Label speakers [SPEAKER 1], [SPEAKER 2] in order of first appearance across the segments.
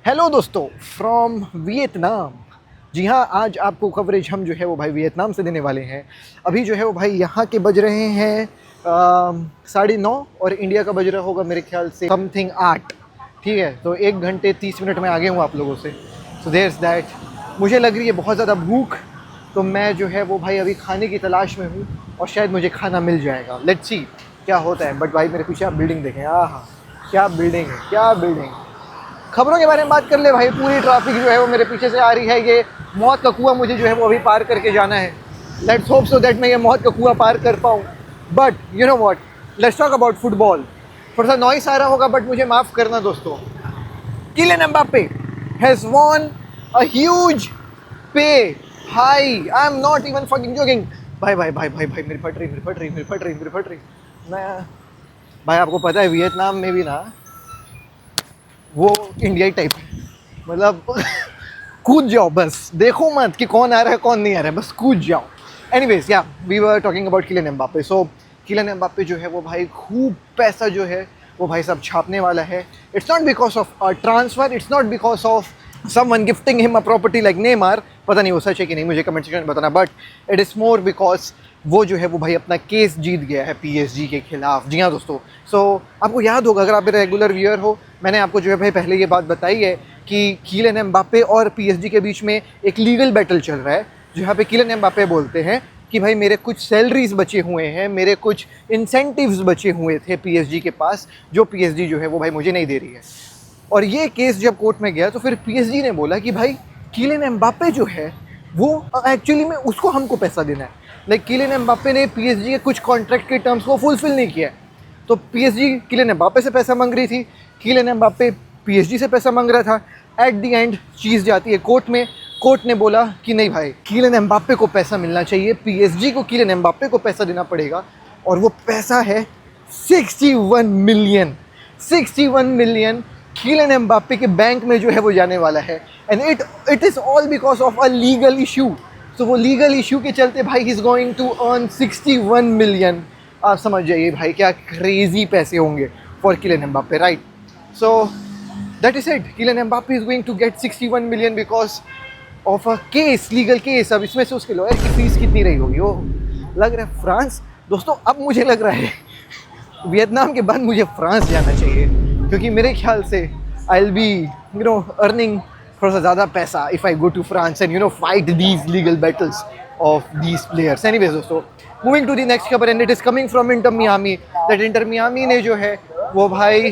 [SPEAKER 1] Hello दोस्तों from Vietnam. जी हाँ, आज आपको कवरेज हम जो है वो भाई वियतनाम से देने वाले हैं। अभी जो है वो भाई यहाँ के बज रहे हैं 9:30 और इंडिया का बज रहा होगा मेरे ख्याल से समथिंग 8। ठीक है, तो 1 घंटे 30 मिनट में आगे हूँ आप लोगों से। So there is that. मुझे लग रही है बहुत ज़्यादा भूख, तो मैं जो है वो भाई अभी खाने की तलाश में हूँ और शायद मुझे खाना मिल जाएगा। लेट्स सी क्या होता है। बट भाई मेरे पीछे आप बिल्डिंग देखें, हाँ क्या बिल्डिंग है, क्या बिल्डिंग। खबरों के बारे में बात कर ले भाई। पूरी ट्रैफिक जो है वो मेरे पीछे से आ रही है। ये मौत का कुआं मुझे जो है वो अभी पार करके जाना है। लेट्स होप सो दैट मैं ये मौत का कुआं पार कर पाऊँ। But you know what, let's talk about football. थोड़ा सा नॉइस आ रहा होगा बट मुझे माफ़ करना दोस्तों। Kylian Mbappe has won a huge pay. Hi, I am not even fucking joking. भाई भाई भाई भाई भाई मेरी फट रही, मेरी फट रही, मेरी फट रही, मेरी फट रही। मैं भाई, आपको पता है वियतनाम में भी ना वो इंडियाई टाइप है, मतलब कूद जाओ, बस देखो मत कि कौन आ रहा है कौन नहीं आ रहा है, बस कूद जाओ। Anyways yeah we were talking about Kylian Mbappe. So Kylian Mbappe जो है वो भाई खूब पैसा जो है वो भाई सब छापने वाला है। It's not because of a transfer, it's not because of someone gifting him a property like Neymar. पता नहीं वो सच है कि नहीं, मुझे कमेंट सेक्शन में बताना। But it is more because वो जो है वो भाई अपना केस जीत गया है पीएसजी के खिलाफ। जी हाँ दोस्तों। सो आपको याद होगा, अगर आप मेरे रेगुलर व्यूअर हो, मैंने आपको जो है भाई पहले ये बात बताई है कि किलियन एम्बाप्पे और पीएसजी के बीच में एक लीगल बैटल चल रहा है, जहाँ पे किलियन एम्बाप्पे बोलते हैं कि भाई मेरे कुछ सैलरीज बचे हुए हैं, मेरे कुछ इंसेंटिव्स बचे हुए थे पीएसजी के पास, जो पीएसजी जो है वो भाई मुझे नहीं दे रही है। और ये केस जब कोर्ट में गया तो फिर पीएसजी ने बोला कि भाई किलियन एम्बाप्पे जो है वो एक्चुअली में उसको हमको पैसा देना है। लाइक किलियन एम्बाप्पे ने पीएसजी के कुछ कॉन्ट्रैक्ट के टर्म्स को फुलफिल नहीं किया है, तो पीएसजी किलियन एम्बाप्पे से पैसा मांग रही थी, किलियन एम्बाप्पे पीएसजी से पैसा मांग रहा था। एट द एंड चीज़ जाती है कोर्ट में। कोर्ट ने बोला कि नहीं भाई, किलियन एम्बाप्पे को पैसा मिलना चाहिए, पीएसजी को किलियन एम्बाप्पे को पैसा देना पड़ेगा। और वो पैसा है 61 मिलियन। 61 मिलियन किलियन एम्बाप्पे के बैंक में जो है वो जाने वाला है। And it is all because of a legal issue. तो वो लीगल इशू के चलते भाई he is going to earn 61 million. आप समझ जाइए भाई क्या क्रेजी पैसे होंगे for Kylian Mbappe, right? So that is it. Kylian Mbappe is going to get 61 million because of a case, legal case. अब इसमें से उसके लॉयर की फीस कितनी रही होगी, वो लग रहा है फ्रांस। दोस्तों अब मुझे लग रहा है वियतनाम के बाद मुझे फ्रांस जाना चाहिए, क्योंकि मेरे ख्याल से आई विल बी अर्निंग थोड़ा सा ज़्यादा पैसा if I go to France and fight these legal battles of these players. Anyways दोस्तों, मूविंग टू दी नेक्स्ट खबर and it is coming from Inter Miami. That Inter Miami ने जो है वो भाई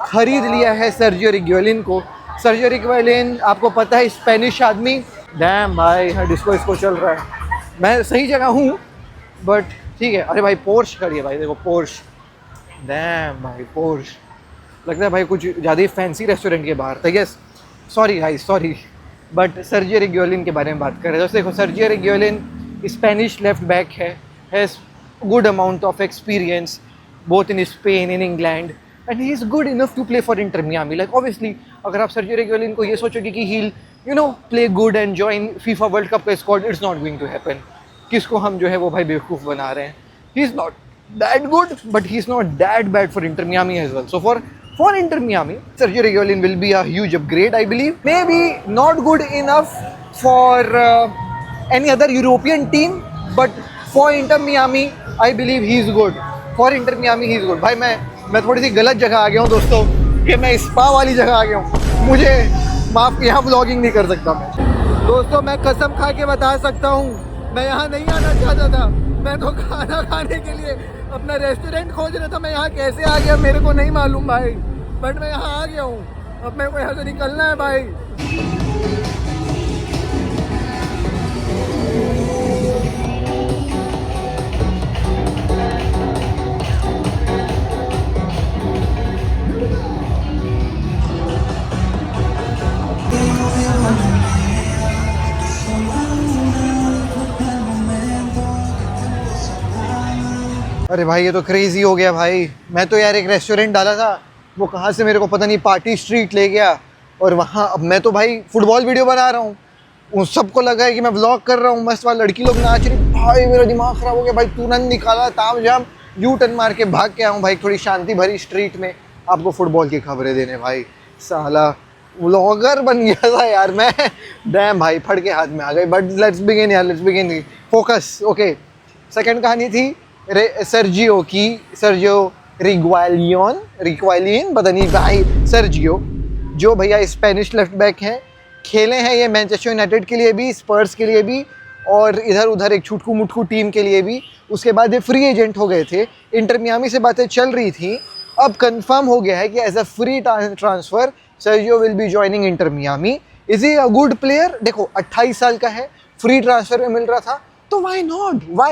[SPEAKER 1] खरीद लिया है सर्जियो रिग्वेलिन को। सर्जियो रिग्वेलिन आपको पता है स्पेनिश आदमी। डैम भाई, हाँ डिस्को चल रहा है, मैं सही जगह हूँ बट ठीक है। अरे भाई पोर्श खड़ी है भाई, देखो पोर्श। डैम भाई पोर्श, लगता है भाई कुछ ज़्यादा ही फैंसी रेस्टोरेंट के बाहर था। Yes, sorry guys sorry, but Sergio Reguilon के बारे में बात कर रहे हैं। दोस्तों देखो, Sergio Reguilon Spanish left back has good amount of experience both in Spain, in England, and he is good enough to play for Inter Miami. Like obviously अगर आप सर्जियो रिग्वेलिन को ये सोचोगे कि he play good and join FIFA World Cup का squad, it's not going to happen. किसको हम जो है वो भाई बेवकूफ़ बना रहे हैं। He is not that good, but he's not that bad for Inter Miami as well. So for Inter Miami, Sergio Reguilon will be a huge upgrade, I believe. Maybe not good enough for any other European team, but for Inter Miami, I believe he's good. For Inter Miami, he's good. भाई मैं थोड़ी सी गलत जगह आ गया हूँ दोस्तों, कि मैं स्पा वाली जगह आ गया हूँ। मुझे माफ, यहाँ व्लॉगिंग नहीं कर सकता मैं दोस्तों। मैं कसम खा के बता सकता हूँ, मैं यहाँ नहीं आना चाहता था। मैं तो खाना खाने के लिए अपना रेस्टोरेंट खोज रहा था। मैं यहाँ कैसे आ गया मेरे को नहीं मालूम भाई, बट मैं यहाँ आ गया हूँ। अब मेरे को यहाँ से निकलना है भाई। अरे भाई ये तो क्रेजी हो गया भाई। मैं तो यार एक रेस्टोरेंट डाला था, वो कहाँ से मेरे को पता नहीं पार्टी स्ट्रीट ले गया, और वहाँ अब मैं तो भाई फुटबॉल वीडियो बना रहा हूँ। उन सबको लगा है कि मैं व्लॉग कर रहा हूँ, मस्त वाला लड़की लोग नाच रही। भाई मेरा दिमाग ख़राब हो गया भाई, तुरंत निकाला ताम झाम, यू टर्न मार के भाग के आऊँ भाई थोड़ी शांति भरी स्ट्रीट में आपको फुटबॉल की खबरें देने। भाई साला व्लॉगर बन गया था यार मैं। डैम भाई, फट के हाथ में आ गई। बट लेट्स बिगिन यार, let's begin, focus. Okay, second कहानी थी सर्जियो की। सर्जियो रिग्वालियन पता नहीं भाई। सर्जियो जो भैया स्पेनिश लेफ्ट बैक हैं, खेले हैं ये मैनचेस्टर यूनाइटेड के लिए भी, स्पर्स के लिए भी, और इधर उधर एक छुटकू मुटकू टीम के लिए भी। उसके बाद ये फ्री एजेंट हो गए थे। इंटर मियामी से बातें चल रही थी, अब कंफर्म हो गया है कि as a free transfer Sergio will be joining Inter Miami. Is he a good player? देखो 28 साल का है, फ्री ट्रांसफर में मिल रहा था, तो व्हाई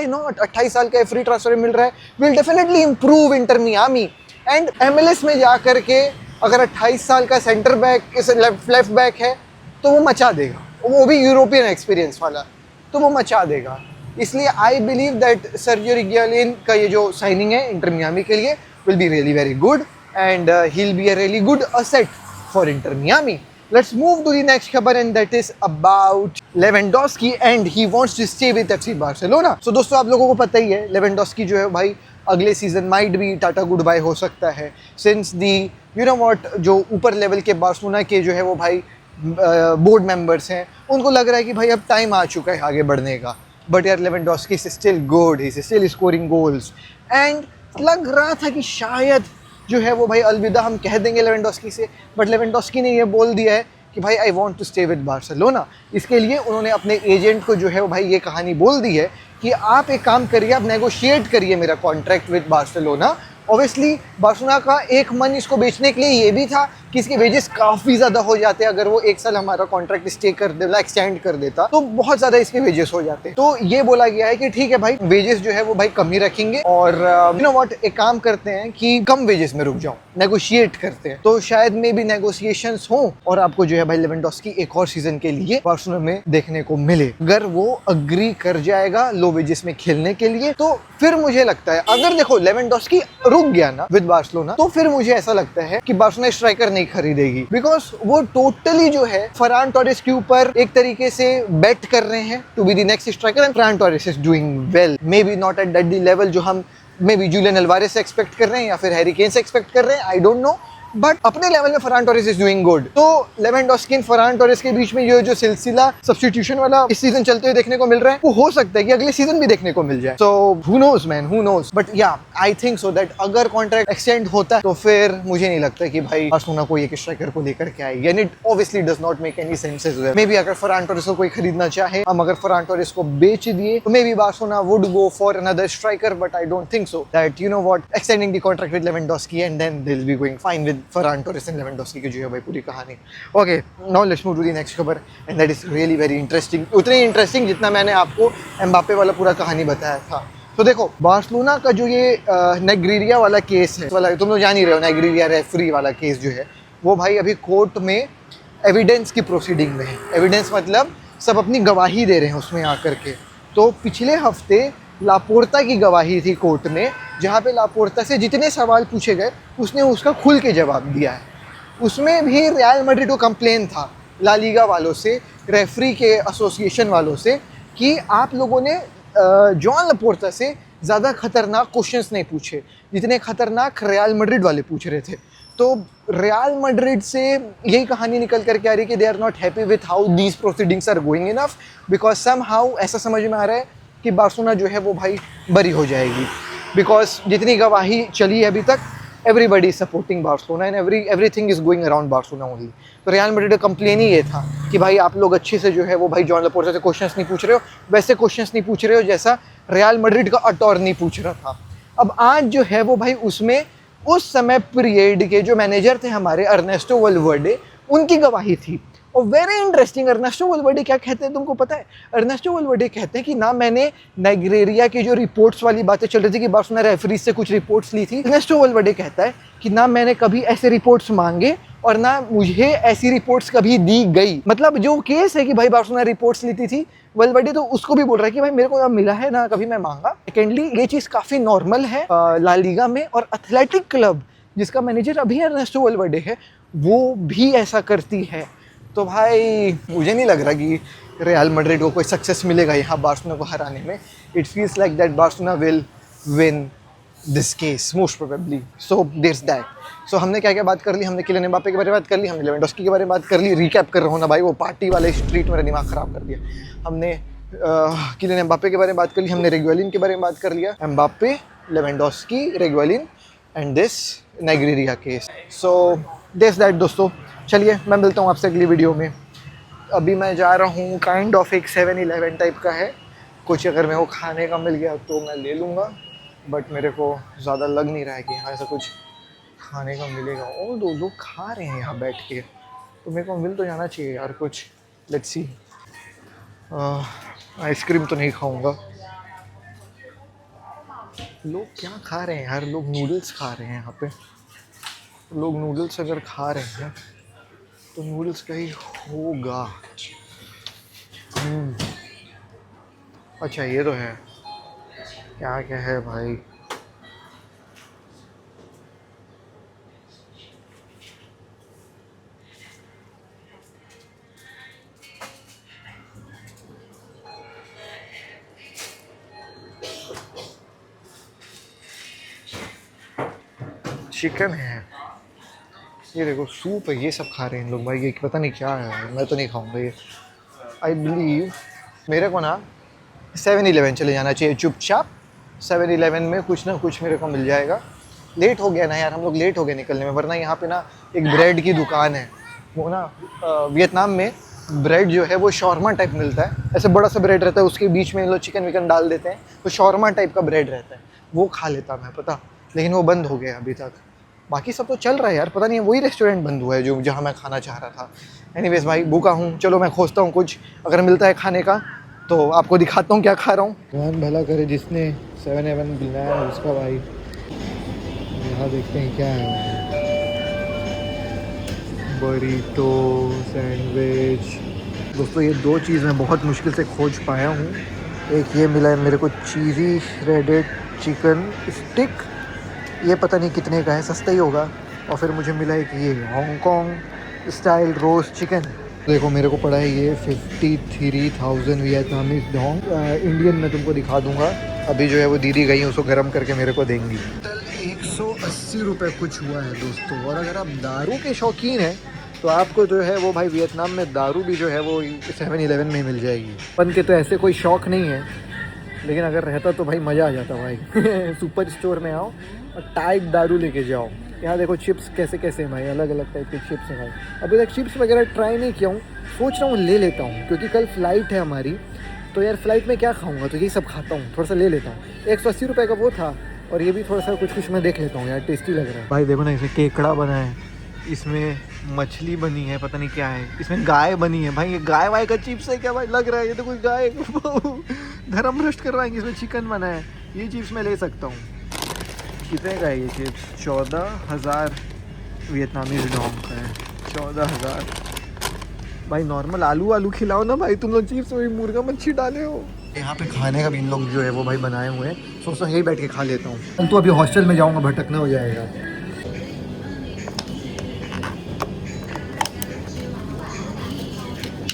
[SPEAKER 1] नॉट, 28 साल का है, फ्री ट्रांसफर में मिल रहा है, will definitely improve inter Miami. And MLS में जा करके अगर 28 साल का सेंटर बैक इस लेफ्ट बैक है तो वो मचा देगा, वो भी यूरोपियन एक्सपीरियंस वाला, तो वो मचा देगा। इसलिए आई बिलीव दैट सर्जियो रिग्वालियन का ये जो साइनिंग है इंटर मियामी के लिए will be really very good and he'll be a really good asset for Inter Miami. Let's move to the next खबर and that is about Lewandowski and he wants to stay with FC Barcelona. So दोस्तों आप लोगों को पता ही है Lewandowski जो है भाई अगले सीजन माइट भी टाटा गुड बाय हो सकता है, since the you know what जो ऊपर लेवल के बार्सिलोना के जो है वो भाई बोर्ड मेंबर्स हैं, उनको लग रहा है कि भाई अब टाइम आ चुका है आगे बढ़ने का। बट यार Lewandowski is still good, he is still scoring goals and लग रहा था कि शायद जो है वो भाई अलविदा हम कह देंगे लेवेंडोस्की से, बट लेवेंडोस्की ने ये बोल दिया है कि भाई I want to stay with Barcelona. इसके लिए उन्होंने अपने एजेंट को जो है वो भाई ये कहानी बोल दी है कि आप एक काम करिए, आप नेगोशिएट करिए मेरा contract with Barcelona. Obviously Barcelona का एक मन इसको बेचने के लिए ये भी था कि इसके वेजेस काफ़ी ज़्यादा हो जाते, अगर वो एक साल हमारा कॉन्ट्रैक्ट स्टे कर देता, एक्सटेंड कर देता, तो बहुत ज़्यादा इसके वेजेस हो जाते। तो ये बोला गया है कि ठीक है भाई, वेजेस जो है वो भाई कम ही रखेंगे और यू नो व्हाट, एक काम करते हैं कि कम वेजेस में रुक जाओ, नेगोशिएट करते हैं। तो शायद मे भी नेगोशिएशंस हो और आपको जो है भाई लेवेंडोस्की एक और सीजन के लिए बार्सिलोना में देखने को मिले। अगर वो अग्री कर जाएगा लो वेजेस में खेलने के लिए, तो फिर मुझे लगता है, अगर देखो लेवेंडोस्की रुक गया ना विद बार्सिलोना, तो फिर मुझे ऐसा लगता है कि बार्सिलोना स्ट्राइकर नहीं खरीदेगी, बिकॉज वो टोटली जो है फरान टोरेस के ऊपर एक तरीके से बेट कर रहे हैं to be the next striker and Ferran Torres is doing well, maybe not at that the level जो हम मे बी जूलियन अल्वारेस से एक्सपेक्ट कर रहे हैं या फिर हैरी केन से एक्सपेक्ट कर रहे हैं, आई डोंट नो, बट अपने लेवल में Farhan Torres is doing good. तो लेवेंडोस्की और फरान टोरेस के बीच में ये जो सिलसिला सब्स्टिट्यूशन वाला इस सीजन चलते हुए देखने को मिल रहा है, वो हो सकता है कि अगले सीजन भी देखने को मिल जाए। So who knows man, who knows, but yeah I think so that अगर कॉन्ट्रैक्ट एक्सटेंड होता है तो फिर मुझे नहीं लगता कि भाई बार्सिलोना कोई एक स्ट्राइकर को लेकर के आएगी, and it obviously does not make any sense as well. Maybe अगर फरान टोरेस को कोई खरीदना चाहे, हम अगर फरान टोरेस को बेच दिए, तो maybe Barcelona would go for another striker, but I don't think so that you know what extending the contract with Lewandowski and then they will be going fine with Ferran Torres and Lewandowski की जो है भाई पूरी कहानी। Okay, now let's move to the next खबर and that is really very interesting, उतनी interesting जितना मैंने आपको एम्बापे वाला पूरा कहानी बताया था। तो देखो बार्सिलोना का जो ये नेग्रीरिया वाला केस है, वाला तुम लोग जान ही रहे हो, नेग्रीरिया रेफरी वाला केस जो है वो भाई अभी कोर्ट में एविडेंस की प्रोसीडिंग में है। एविडेंस मतलब सब अपनी गवाही दे रहे हैं उसमें आकर के। तो पिछले हफ्ते लापोर्ता की गवाही थी कोर्ट में, जहाँ पे लापोर्ता से जितने सवाल पूछे गए उसने उसका खुल के जवाब दिया है। उसमें भी रियल मैड्रिड को कंप्लेन था ला लीगा वालों से, रेफरी के एसोसिएशन वालों से, कि आप लोगों ने जॉन लापोर्ता से ज़्यादा खतरनाक क्वेश्चंस नहीं पूछे जितने खतरनाक रियल मैड्रिड वाले पूछ रहे थे। तो रियल मैड्रिड से यही कहानी निकल करके आ रही कि they are not happy with how these proceedings are going enough, because somehow ऐसा समझ में आ रहा है कि बार्सिलोना जो है वो भाई बरी हो जाएगी, बिकॉज जितनी गवाही चली है अभी तक everybody is supporting Barcelona and everything is going around Barcelona only. तो रियल मैड्रिड का कंप्लेन ही ये था कि भाई आप लोग अच्छे से जो है वो भाई जॉन लापोर्ता से क्वेश्चंस नहीं पूछ रहे हो, वैसे क्वेश्चंस नहीं पूछ रहे हो जैसा रियल मैड्रिड का अटॉर्नी पूछ रहा था। अब आज जो है वो भाई उसमें उस समय पीरियड के जो मैनेजर थे हमारे अर्नेस्टो वल्वर्डे, उनकी गवाही थी। और वेरी इंटरेस्टिंग, अर्नेस्टो वल्वर्डे क्या कहते हैं तुमको पता है? अर्नेस्टो वल्वर्डे कहते हैं कि ना मैंने नेग्रेरिया की जो रिपोर्ट्स वाली बातें चल रही थी कि बार्सिलोना रेफरी से कुछ रिपोर्ट्स ली थी, अर्नेस्टो वल्वर्डे कहता है कि ना मैंने कभी ऐसे रिपोर्ट्स मांगे और ना मुझे ऐसी रिपोर्ट्स कभी दी गई। मतलब जो केस है कि भाई बार्सिलोना रिपोर्ट्स लेती थी, वल्वर्डे तो उसको भी बोल रहा है कि भाई मेरे को ना मिला है ना कभी मैं मांगा। सेकेंडली ये चीज़ काफ़ी नॉर्मल है ला लीगा में, और एथलेटिक क्लब जिसका मैनेजर अभी अर्नेस्टो वल्वर्डे है वो भी ऐसा करती है। तो भाई मुझे नहीं लग रहा कि रियल मैड्रिड को कोई सक्सेस मिलेगा यहाँ बार्सिलोना को हराने में। It feels like that Barcelona will win this case most probably. So there's that. So हमने क्या क्या बात कर ली, हमने किलियन एम्बापे के बारे में बात कर ली, हमने लेवेंडोस्की के बारे में बात कर ली। रिकैप कर रहा हूँ ना भाई, वो पार्टी वाले स्ट्रीट मेरा दिमाग ख़राब कर दिया। हमने किलियन एम्बापे के बारे में बात कर ली, हमने रेगुएलिन के बारे में बात कर लिया। Mbappe, Lewandowski, Reguilon and this Nigeria case. So this that दोस्तों। चलिए मैं मिलता हूँ आपसे अगली वीडियो में। अभी मैं जा रहा हूँ, काइंड ऑफ एक 7-Eleven टाइप का है कुछ, अगर मेरे को खाने का मिल गया तो मैं ले लूँगा, बट मेरे को ज़्यादा लग नहीं रहा है कि यहाँ ऐसा कुछ खाने का मिलेगा। और दो लोग खा रहे हैं यहाँ बैठ के, तो मेरे को मिल तो जाना चाहिए यार कुछ। Let's see. आइसक्रीम तो नहीं खाऊंगा। लोग क्या खा रहे हैं यार, लोग नूडल्स खा रहे हैं यहाँ पे। लोग नूडल्स अगर खा रहे हैं तो नूडल्स का ही होगा। अच्छा ये तो है, क्या क्या है भाई। चिकन है, ये देखो सूप है, ये सब खा रहे हैं इन लोग भाई। ये पता नहीं क्या है, मैं तो नहीं खाऊंगा ये। आई बिलीव मेरे को ना 7-Eleven चले जाना चाहिए चुपचाप। 7-Eleven में कुछ ना कुछ मेरे को मिल जाएगा। लेट हो गया ना यार, हम लोग लेट हो गए निकलने में, वरना यहाँ पे ना एक ब्रेड की दुकान है। वो ना वियतनाम में ब्रेड जो है वो शॉर्मा टाइप मिलता है। ऐसे बड़ा सा ब्रेड रहता है, उसके बीच में इन लोग चिकन विकन डाल देते हैं, तो शॉर्मा टाइप का ब्रेड रहता है। वो खा लेता मैं पता, लेकिन वो बंद हो गया अभी तक। बाकी सब तो चल रहा है यार, पता नहीं वही रेस्टोरेंट बंद हुआ है जो जहाँ मैं खाना चाह रहा था। एनीवेज भाई भूखा हूँ, चलो मैं खोजता हूँ कुछ, अगर मिलता है खाने का तो आपको दिखाता हूँ क्या खा रहा हूँ। भगवान भला करे जिसने 7-Eleven बुलाया है उसका भाई। यहाँ देखते हैं क्या है। Burrito, sandwich. दोस्तों ये दो चीज़ मैं बहुत मुश्किल से खोज पाया हूँ। एक ये मिला है मेरे को, चीज़ी श्रेडेड चिकन स्टिक, ये पता नहीं कितने का है, सस्ता ही होगा। और फिर मुझे मिला है कि ये हांगकांग स्टाइल रोस्ट चिकन। देखो मेरे को पड़ा है ये 53,000 वियतनामीज डोंग। इंडियन में तुमको दिखा दूंगा। अभी जो है वो दीदी गई, उसको गर्म करके मेरे को देंगी। 180 रुपये कुछ हुआ है दोस्तों। और अगर आप दारू के शौकीन हैं तो आपको जो है वो भाई वियतनाम में दारू भी जो है वो 7-Eleven में मिल जाएगी। अपन के तो ऐसे कोई शौक़ नहीं है, लेकिन अगर रहता तो भाई मज़ा आ जाता भाई। सुपर स्टोर में आओ और टाइट दारू लेके जाओ। यहाँ देखो चिप्स कैसे कैसे हैं भाई, अलग अलग टाइप के चिप्स हैं भाई। अभी तक चिप्स वगैरह ट्राई नहीं किया हूँ, सोच रहा हूँ ले लेता हूँ, क्योंकि कल फ़्लाइट है हमारी। तो यार फ़्लाइट में क्या खाऊँगा, तो यही सब खाता हूँ, थोड़ा सा ले लेता हूँ। 180 रुपये का वो था, और ये भी थोड़ा सा कुछ कुछ मैं देख लेता हूँ यार, टेस्टी लग रहा है भाई। देखो ना, इसमें केकड़ा बना है, इसमें मछली बनी है, पता नहीं क्या है, इसमें गाय बनी है भाई। ये गाय वाय का चिप्स है क्या भाई, लग रहा है ये तो कोई गाय धर्म भ्रष्ट करवाएंगे। इसमें चिकन बना है, ये चिप्स मैं ले सकता हूँ। कितने का है ये चिप्स? 14,000 वियतनामीज डोंग का है। 14,000 भाई। नॉर्मल आलू खिलाओ ना भाई, तुम लोग चिप्स में मुर्गा मच्छी डाले हो। यहाँ पे खाने का भी इन लोग जो है वो भाई बनाए हुए हैं। सोचता यही बैठ के खा लेता हूँ। तो अभी हॉस्टल में जाऊँगा, भटकना हो जाएगा।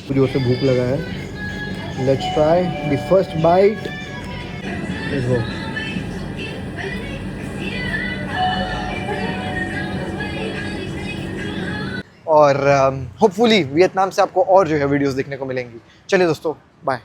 [SPEAKER 1] जोर से भूख लगा है। Let's try the first bite. देखो और होपफुली वियतनाम से आपको और जो है वीडियोस देखने को मिलेंगी। चलिए दोस्तों, बाय।